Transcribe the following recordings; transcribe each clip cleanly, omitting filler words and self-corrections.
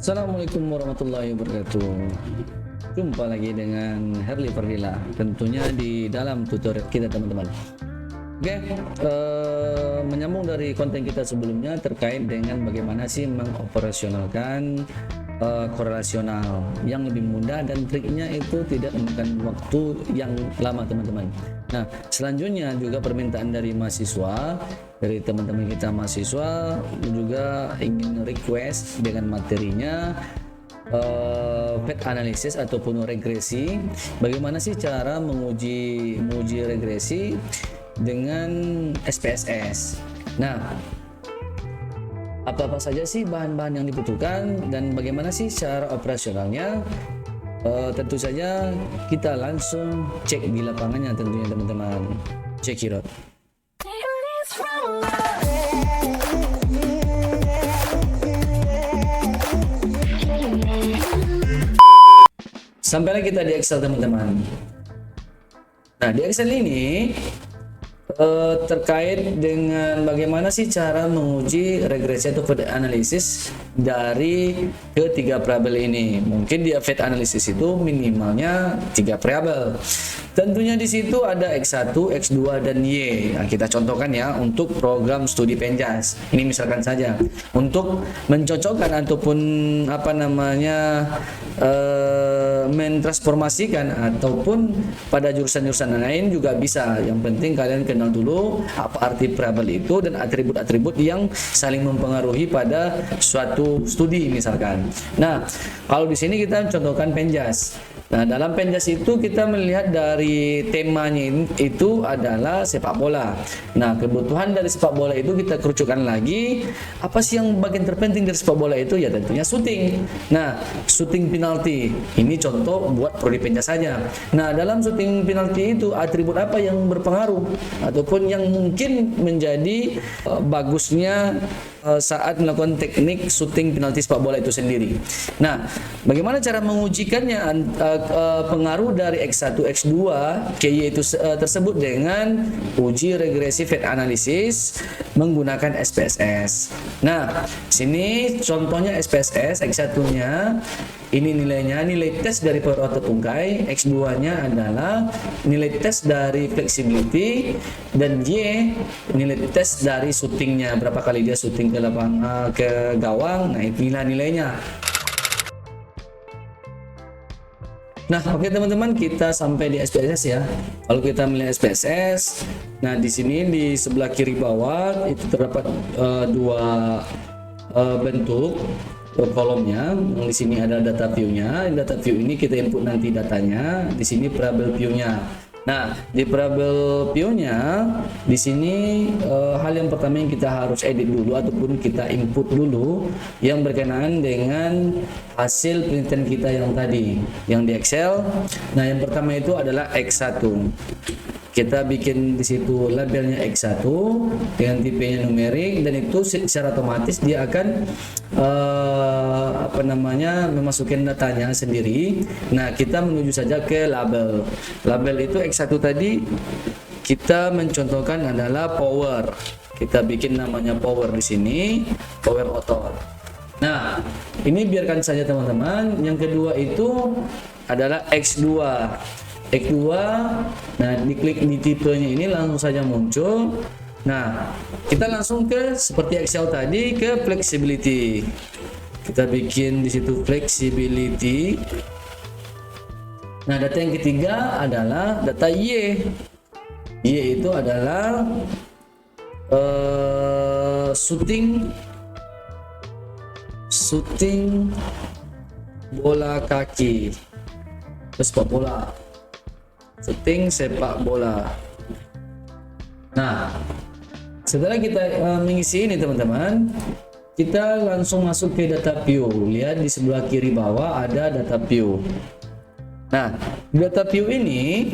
Assalamualaikum warahmatullahi wabarakatuh. Jumpa lagi dengan Herli Fardila, tentunya di dalam tutorial kita teman-teman. Oke, menyambung dari konten kita sebelumnya terkait dengan bagaimana sih mengoperasionalkan korelasional yang lebih mudah dan triknya itu tidak memakan waktu yang lama teman-teman. Nah, selanjutnya juga permintaan dari mahasiswa, dari teman-teman kita mahasiswa juga ingin request dengan materinya PET analisis ataupun regresi. Bagaimana sih cara menguji regresi dengan SPSS. Nah, apa-apa saja sih bahan-bahan yang dibutuhkan dan bagaimana sih cara operasionalnya? Tentu saja kita langsung cek di lapangannya tentunya teman-teman. Check it out. Sampailah kita di Excel teman-teman. Nah, di Excel ini terkait dengan bagaimana sih cara menguji regresi atau fit analisis dari ketiga variabel ini. Mungkin di fit analisis itu minimalnya 3 variabel. Tentunya di situ ada X1, X2 dan Y. Nah, kita contohkan ya untuk program studi Penjas. Ini misalkan saja untuk mencocokkan ataupun mentransformasikan ataupun pada jurusan-jurusan lain juga bisa. Yang penting kalian kenal dulu apa arti variabel itu dan atribut-atribut yang saling mempengaruhi pada suatu studi misalkan. Nah, kalau di sini kita contohkan Penjas. Nah, dalam Penjas itu kita melihat dari temanya itu adalah sepak bola. Nah, kebutuhan dari sepak bola itu kita kerucutkan lagi. Apa sih yang bagian terpenting dari sepak bola itu? Ya tentunya syuting. Nah, syuting penalti. Ini contoh buat prodi Penjas saja. Nah, dalam syuting penalti itu atribut apa yang berpengaruh ataupun yang mungkin menjadi bagusnya saat melakukan teknik syuting penalti sepak bola itu sendiri. Nah, bagaimana cara mengujikannya pengaruh dari X1, X2 ke Y itu tersebut dengan uji regresi fit analisis menggunakan SPSS. Nah, sini contohnya SPSS X1-nya ini nilainya nilai tes dari power otot tungkai, X2-nya adalah nilai tes dari flexibility dan Y nilai tes dari syutingnya, berapa kali dia syuting ke gawang. Nah, inilah nilainya. Nah, oke teman-teman, kita sampai di SPSS ya. Kalau kita melihat SPSS, nah di sini di sebelah kiri bawah itu terdapat dua bentuk kolomnya. Yang di sini ada data view-nya. Data view ini kita input nanti datanya. Di sini variable view-nya. Nah, di variable view-nya di sini hal yang pertama yang kita harus edit dulu ataupun kita input dulu yang berkenaan dengan hasil penelitian kita yang tadi yang di Excel. Nah, yang pertama itu adalah X1. Kita bikin di situ labelnya X1 dengan tipenya numerik dan itu secara otomatis dia akan memasukkan datanya sendiri. Nah, kita menuju saja ke label. Label itu X1 tadi kita mencontohkan adalah power. Kita bikin namanya power di sini, power otot. Nah, ini biarkan saja teman-teman. Yang kedua itu adalah X2. X2, nah diklik di tipenya ini langsung saja muncul. Nah, kita langsung ke seperti Excel tadi ke flexibility. Kita bikin di situ flexibility. Nah, data yang ketiga adalah data Y. Y itu adalah shooting bola kaki, sepak bola. Syuting sepak bola. Nah, setelah kita mengisi ini teman-teman, kita langsung masuk ke data view. Lihat di sebelah kiri bawah ada data view. Nah, di data view ini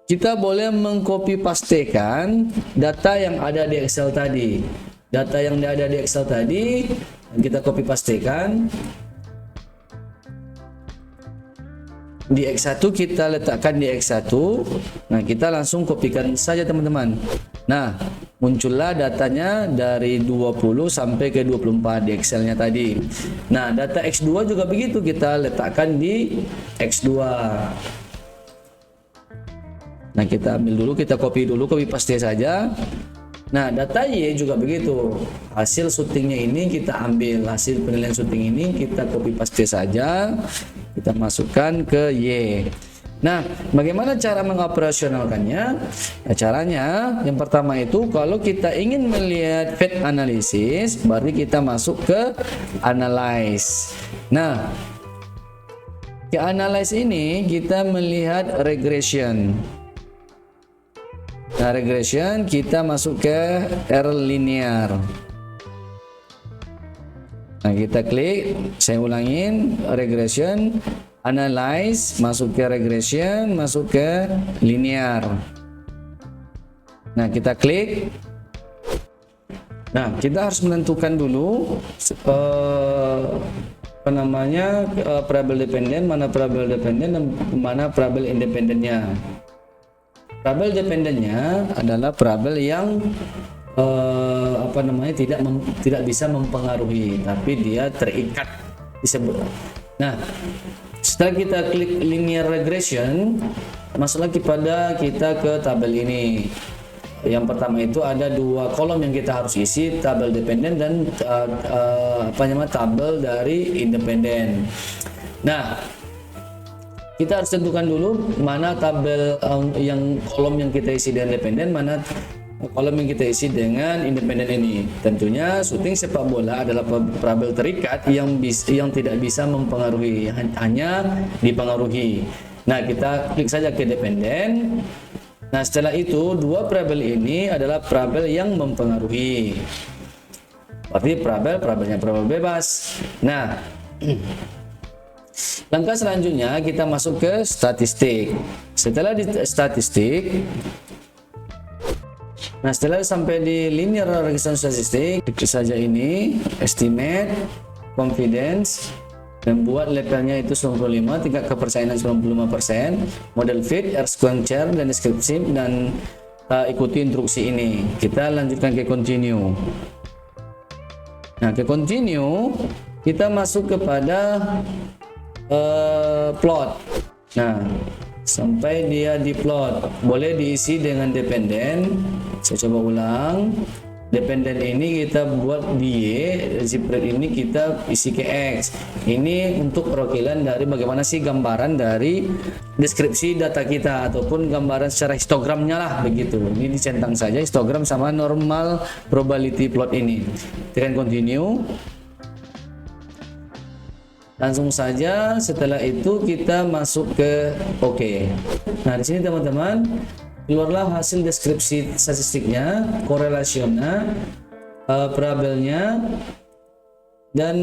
kita boleh mengcopy pastekan data yang ada di Excel tadi. Data yang ada di Excel tadi kita copy pastekan. Di X1 kita letakkan di X1. Nah, kita langsung kopikan saja teman-teman. Nah, muncullah datanya dari 20 sampai ke 24 di Excelnya tadi. Nah, data X2 juga begitu, kita letakkan di X2. Nah, kita ambil dulu, kita copy paste saja. Nah, data Y juga begitu. Hasil syutingnya ini kita ambil, hasil penilaian syuting ini kita copy paste saja. Kita masukkan ke Y. Nah, bagaimana cara mengoperasionalkannya? Nah, caranya yang pertama itu kalau kita ingin melihat fit analysis, berarti kita masuk ke analyze. Nah, ke analyze ini kita melihat regression. Nah, regression kita masuk ke R linear. Nah, kita klik, saya ulangin, regression, analyze, masuk ke regression, masuk ke linear. Nah, kita klik. Nah, kita harus menentukan dulu variabel dependen, mana variabel dependen dan mana variabel independennya. Variabel dependennya adalah variabel yang tidak bisa mempengaruhi, tapi dia terikat disebut. Nah, setelah kita klik linear regression, masuk lagi pada kita ke tabel ini. Yang pertama itu ada dua kolom yang kita harus isi, tabel dependen dan tabel dari independen. Nah, kita harus tentukan dulu mana tabel kolom yang kita isi dengan dependen, mana kolom yang kita isi dengan independen ini. Tentunya syuting sepak bola adalah variabel terikat yang tidak bisa mempengaruhi, hanya dipengaruhi. Nah, kita klik saja ke dependen. Nah, setelah itu dua variabel ini adalah variabel yang mempengaruhi. Berarti variabelnya variabel bebas. Nah, langkah selanjutnya kita masuk ke statistik. Setelah di statistik, nah setelah sampai di linear regression statistik, klik saja ini estimate, confidence, dan buat levelnya itu 95, tingkat kepercayaan 95%, model fit, R-square, dan deskripsi, dan ikuti instruksi ini. Kita lanjutkan ke continue. Nah, ke continue kita masuk kepada plot. Nah, sampai dia di plot, boleh diisi dengan dependen. Saya coba ulang. Dependen ini kita buat di Y, zipred ini kita isi ke X. Ini untuk perwakilan dari bagaimana sih gambaran dari deskripsi data kita, ataupun gambaran secara histogramnya lah begitu. Ini dicentang saja histogram sama normal probability plot ini. Tekan continue. Langsung saja setelah itu kita masuk ke OK. Nah, di sini teman-teman keluarlah hasil deskripsi statistiknya, korelasinya, variabelnya, dan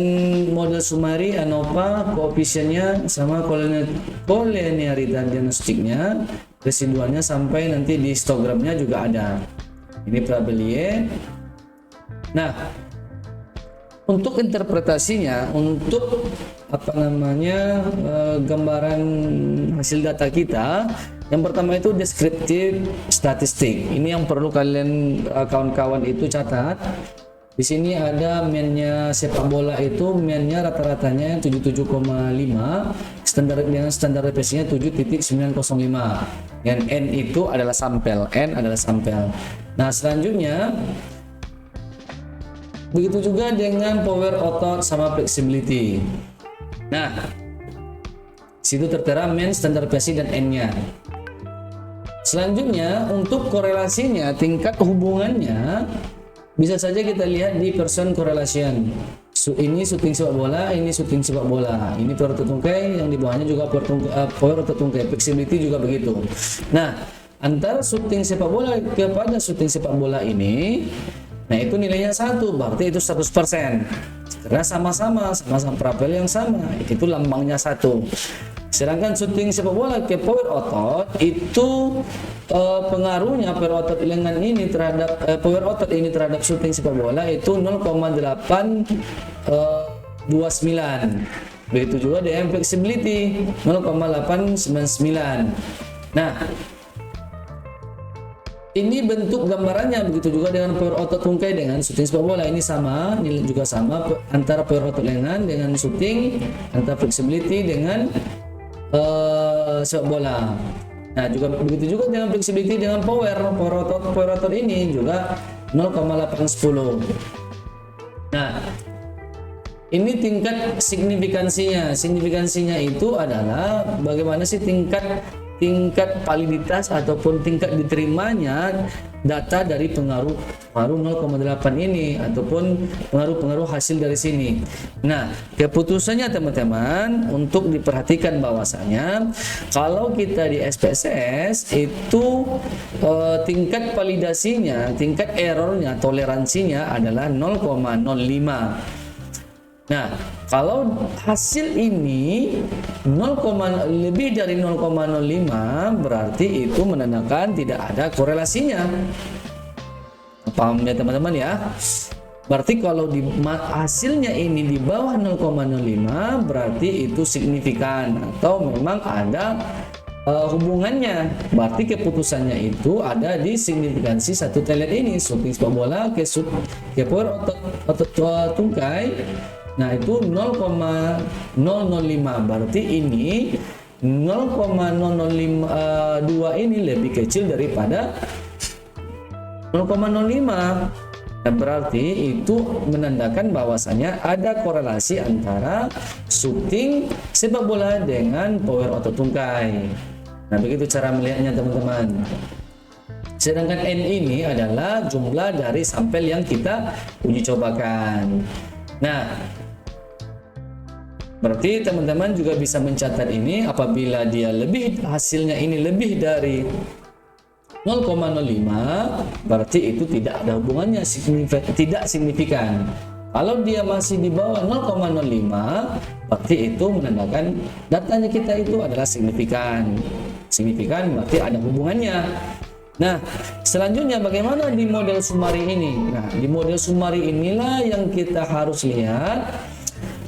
model summary, ANOVA, koefisiennya, sama koleniaritas diagnostiknya, residualnya, sampai nanti di histogramnya juga ada. Ini variabel Y. Nah, untuk interpretasinya, untuk gambaran hasil data kita, yang pertama itu deskriptif statistik. Ini yang perlu kalian kawan-kawan itu catat. Di sini ada mean-nya sepak bola itu, mean-nya rata-ratanya 77,5, standar dengan standar deviasinya 7.905. Dan N itu adalah sampel, Nah, selanjutnya begitu juga dengan power otot sama flexibility. Nah, situ tertera mean, standar deviasi, dan N-nya. Selanjutnya untuk korelasinya, tingkat hubungannya bisa saja kita lihat di person correlation. Ini syuting sepak bola, ini syuting sepak bola, ini power otot tungkai, yang di bawahnya juga power otot tungkai, flexibility juga begitu. Nah, antara syuting sepak bola kepada syuting sepak bola ini, nah itu nilainya 1, berarti itu 100%. Karena sama-sama variabel yang sama, itu lambangnya 1. Sedangkan syuting sepak bola ke power otot itu pengaruhnya power otot lengan ini terhadap power otot ini terhadap syuting sepak bola itu 0,829. Begitu juga dengan flexibility 0,899. Nah, Ini bentuk gambarannya, begitu juga dengan power otot tungkai dengan syuting sepak bola. Ini sama, nilai juga sama antara power otot lengan dengan syuting, antara flexibility dengan sepak bola. Nah, juga begitu juga dengan flexibility dengan power otot ini juga 0,810. Nah, ini tingkat signifikansinya. Signifikansinya itu adalah bagaimana sih tingkat validitas ataupun tingkat diterimanya data dari pengaruh 0,8 ini ataupun pengaruh hasil dari sini. Nah, keputusannya teman-teman untuk diperhatikan bahwasanya kalau kita di SPSS itu tingkat validasinya, tingkat errornya, toleransinya adalah 0,05. Nah, kalau hasil ini lebih dari 0,05 berarti itu menandakan tidak ada korelasinya. Paham ya teman-teman ya? Berarti kalau hasilnya ini di bawah 0,05 berarti itu signifikan atau memang ada hubungannya. Berarti keputusannya itu ada di signifikansi satu telet ini, syuting sepak bola ke power otot tungkai. Nah, itu 0,005. Berarti ini 0,002 ini lebih kecil daripada 0,05. Nah, berarti itu menandakan bahwasanya ada korelasi antara syuting sepak bola dengan power otot tungkai. Nah, begitu cara melihatnya teman-teman. Sedangkan N ini adalah jumlah dari sampel yang kita uji cobakan. Nah, berarti teman-teman juga bisa mencatat ini apabila dia hasilnya ini lebih dari 0,05 berarti itu tidak ada hubungannya, tidak signifikan. Kalau dia masih di bawah 0,05 berarti itu menandakan datanya kita itu adalah signifikan. Signifikan berarti ada hubungannya. Nah, selanjutnya bagaimana di model Sumari ini? Nah, di model Sumari inilah yang kita harus lihat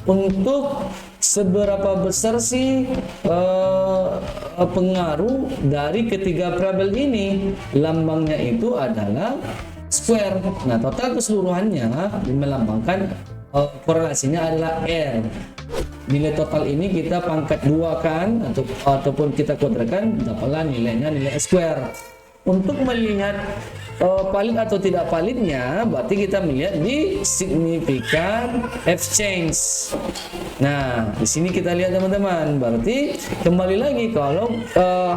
untuk seberapa besar sih pengaruh dari ketiga variabel ini. Lambangnya itu adalah square. Nah, total keseluruhannya melambangkan korelasinya adalah R. Nilai total ini kita pangkat 2 kan ataupun kita kuadratkan, dapatlah nilainya nilai square. Untuk melihat valid atau tidak validnya, berarti kita melihat di signifikan exchange. Nah, di sini kita lihat teman-teman, berarti kembali lagi kalau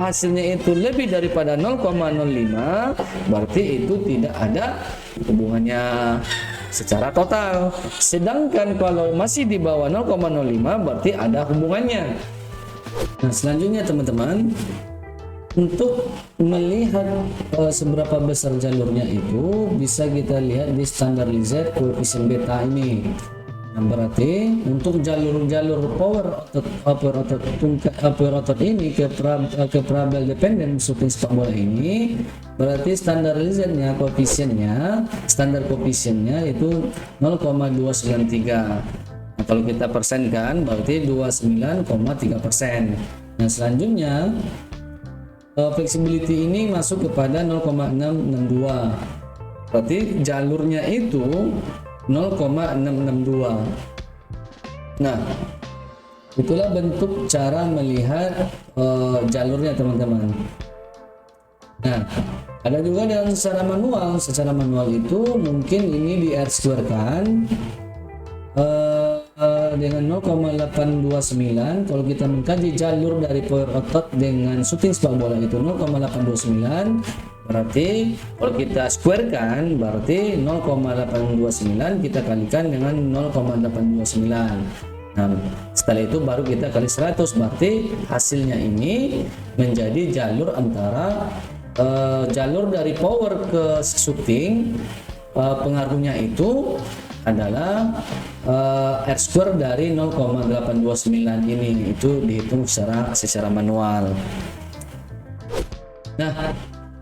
hasilnya itu lebih daripada 0,05, berarti itu tidak ada hubungannya secara total. Sedangkan kalau masih di bawah 0,05, berarti ada hubungannya. Nah, selanjutnya teman-teman, untuk melihat seberapa besar jalurnya itu bisa kita lihat di standardized koefisien beta ini. Nah, berarti untuk jalur power otot ini ke variabel dependent syuting sepak bola ini, berarti standardizednya standar koefisiennya itu 0,293. Nah, kalau kita persenkan berarti 29,3%. Nah, selanjutnya flexibility ini masuk kepada 0,662. Berarti jalurnya itu 0,662. Nah, itulah bentuk cara melihat jalurnya teman-teman. Nah, ada juga dengan secara manual. Secara manual itu mungkin ini di R2 kan dengan 0,829. Kalau kita mengkaji jalur dari power otot dengan syuting sepak bola itu 0,829, berarti kalau kita square kan berarti 0,829 kita kalikan dengan 0,829. Nah, setelah itu baru kita kali 100, berarti hasilnya ini menjadi jalur antara jalur dari power ke shooting, pengaruhnya itu adalah R2 dari 0,829 ini, itu dihitung secara manual. Nah,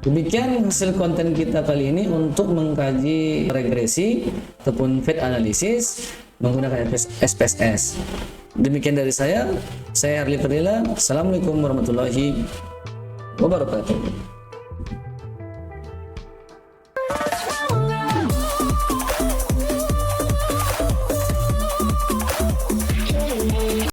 demikian hasil konten kita kali ini untuk mengkaji regresi ataupun fit analysis menggunakan SPSS. Demikian dari saya Harley Fadila. Assalamualaikum warahmatullahi wabarakatuh.